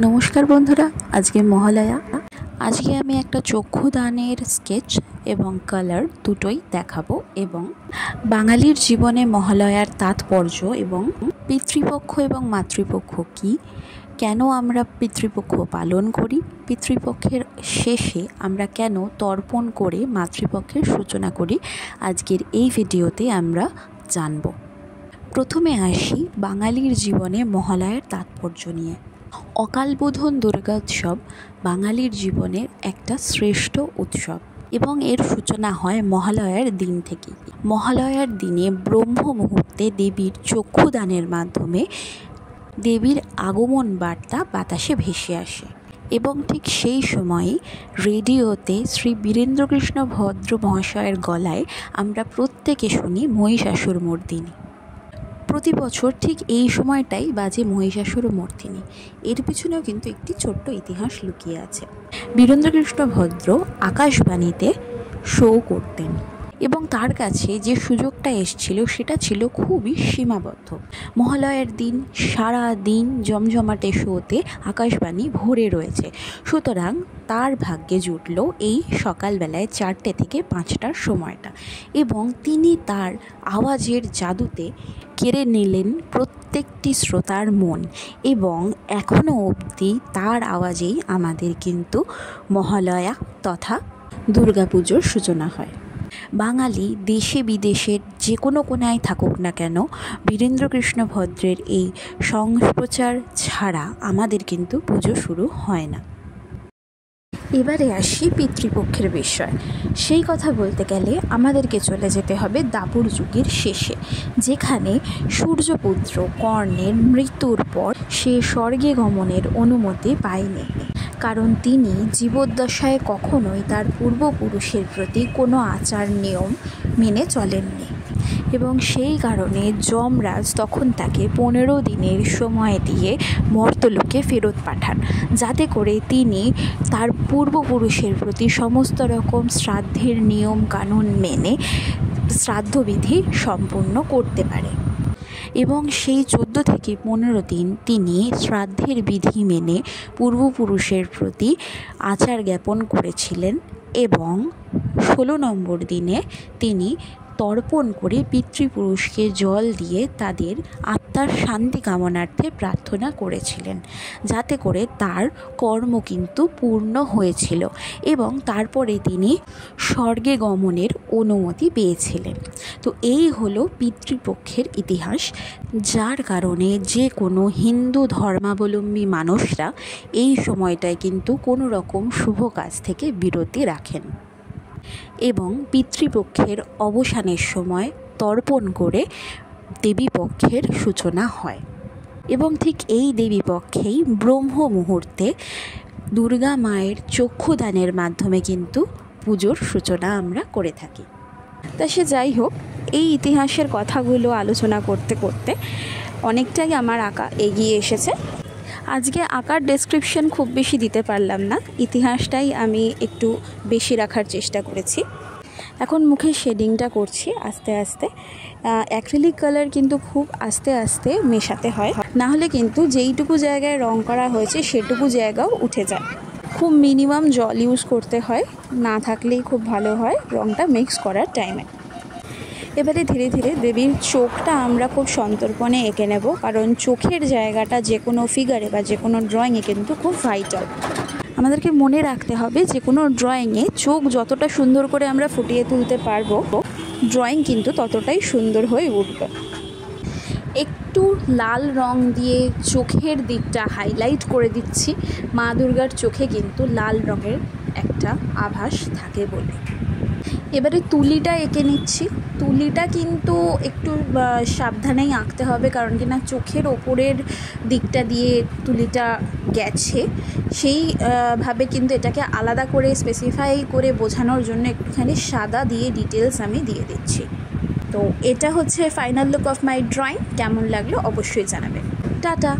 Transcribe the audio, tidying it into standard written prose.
নমস্কার বন্ধুরা, আজকে মহালয়া। আজকে আমি একটা চক্ষুদানের স্কেচ এবং কালার দুটোই দেখাবো এবং বাঙালির জীবনে মহালয়ার তাৎপর্য এবং পিতৃপক্ষ এবং মাতৃপক্ষ কী, কেন আমরা পিতৃপক্ষ পালন করি, পিতৃপক্ষের শেষে আমরা কেন তর্পণ করে মাতৃপক্ষের সূচনা করি, আজকের এই ভিডিওতে আমরা জানব। প্রথমে আসি বাঙালির জীবনে মহালয়ার তাৎপর্য নিয়ে। অকালবোধন দুর্গোৎসব বাঙালির জীবনের একটা শ্রেষ্ঠ উৎসব এবং এর সূচনা হয় মহালয়ার দিন থেকে। মহালয়ার দিনে ব্রহ্ম মুহূর্তে দেবীর চক্ষুদানের মাধ্যমে দেবীর আগমন বার্তা বাতাসে ভেসে আসে এবং ঠিক সেই সময়ে রেডিওতে শ্রী বীরেন্দ্রকৃষ্ণ ভদ্র মহাশয়ের গলায় আমরা প্রত্যেকে শুনি মহিষাসুর মর্দিনী। প্রতি বছর ঠিক এই সময়টাই বাজে মহিষাসুর মর্দিনী। এর পিছনেও কিন্তু একটি ছোট্ট ইতিহাস লুকিয়ে আছে। বীরেন্দ্রকৃষ্ণ ভদ্র আকাশবাণীতে শো করতেন এবং তার কাছে যে সুযোগটা এসেছিল সেটা ছিল খুবই সীমাবদ্ধ। মহালয়ার দিন সারা দিন জমজমাটে শোতে আকাশবাণী ভরে রয়েছে, সুতরাং তার ভাগ্যে জুটল এই সকালবেলায় 4টে থেকে 5টার সময়টা এবং তিনি তার আওয়াজের জাদুতে কেড়ে নিলেন প্রত্যেকটি শ্রোতার মন এবং এখনও অবধি তার আওয়াজেই আমাদের কিন্তু মহালয়া তথা দুর্গাপুজোর সূচনা হয়। বাঙালি দেশে বিদেশের যে কোনো কোনায় থাকুক না কেন, বীরেন্দ্রকৃষ্ণ ভদ্রের এই সংপ্রচার ছাড়া আমাদের কিন্তু পুজো শুরু হয় না। এবারে আসি পিতৃপক্ষের বিষয়। সেই কথা বলতে গেলে আমাদেরকে চলে যেতে হবে দ্বাপর যুগের শেষে, যেখানে সূর্যপুত্র কর্ণের মৃত্যুর পর সে স্বর্গে গমনের অনুমতি পায়নি, কারণ তিনি জীবদ্দশায় কখনোই তার পূর্বপুরুষের প্রতি কোনো আচার নিয়ম মেনে চলেননি এবং সেই কারণে যমরাজ তখন তাকে 15 দিনের সময় দিয়ে মর্তলোকে ফেরত পাঠান, যাতে করে তিনি তার পূর্বপুরুষের প্রতি সমস্ত রকম শ্রাদ্ধের নিয়ম কানুন মেনে শ্রাদ্ধবিধি সম্পূর্ণ করতে পারে এবং সেই 14 থেকে 15 দিন তিনি শ্রাদ্ধের বিধি মেনে পূর্বপুরুষের প্রতি আচার জ্ঞাপন করেছিলেন এবং 16 নম্বর দিনে তিনি তর্পণ করে পিতৃপুরুষকে জল দিয়ে তাদের আত্মার শান্তি কামনার্থে প্রার্থনা করেছিলেন, যাতে করে তার কর্ম কিন্তু পূর্ণ হয়েছিল এবং তারপরে তিনি স্বর্গে গমনের অনুমতি পেয়েছিলেন। তো এই হলো পিতৃপক্ষের ইতিহাস, যার কারণে যে কোনো হিন্দু ধর্মাবলম্বী মানুষরা এই সময়টায় কিন্তু কোনো রকম শুভ কাজ থেকে বিরতি রাখেন এবং পিতৃপক্ষের অবসানের সময় তর্পণ করে দেবীপক্ষের সূচনা হয় এবং ঠিক এই দেবীপক্ষেই ব্রহ্ম মুহূর্তে দুর্গা মায়ের চক্ষুদানের মাধ্যমে কিন্তু পুজোর সূচনা আমরা করে থাকি। তা সে যাই হোক, এই ইতিহাসের কথাগুলো আলোচনা করতে করতে অনেকটাই আমার আঁকা এগিয়ে এসেছে। আজকে আঁকার ডেসক্রিপশন খুব বেশি দিতে পারলাম না, ইতিহাসটাই আমি একটু বেশি রাখার চেষ্টা করেছি। এখন মুখে শেডিংটা করছি আস্তে আস্তে। অ্যাক্রিলিক কালার কিন্তু খুব আস্তে আস্তে মেশাতে হয়, না হলে কিন্তু যেইটুকু জায়গায় রং করা হয়েছে সেটুকু জায়গাও উঠে যায়। খুব মিনিমাম জল ইউজ করতে হয়, না থাকলেই খুব ভালো হয় রংটা মিক্স করার টাইমে। এবারে ধীরে ধীরে দেবীর চোখটা আমরা খুব সন্তর্পণে এঁকে নেব, কারণ চোখের জায়গাটা যে কোনো ফিগারে বা যে কোনো ড্রয়িংয়ে কিন্তু খুব ভাইটাল। আমাদেরকে মনে রাখতে হবে যে কোনো ড্রয়িংয়ে চোখ যতটা সুন্দর করে আমরা ফুটিয়ে তুলতে পারবো, ড্রয়িং কিন্তু ততটাই সুন্দর হয়ে উঠবে। একটু লাল রং দিয়ে চোখের দিকটা হাইলাইট করে দিচ্ছি, মা দুর্গার চোখে কিন্তু লাল রঙের একটা আভাস থাকে বলে। এবারে তুলিটা এঁকে নিচ্ছি। তুলিটা কিন্তু একটু সাবধানেই আঁকতে হবে, কারণ কিনা চোখের ওপরের দিকটা দিয়ে তুলিটা গেছে, সেইভাবে কিন্তু এটাকে আলাদা করে স্পেসিফাই করে বোঝানোর জন্য একটুখানি সাদা দিয়ে ডিটেলস আমি দিয়ে দিচ্ছি। তো এটা হচ্ছে final look of my drawing. কেমন লাগলো অবশ্যই জানাবেন। টাটা।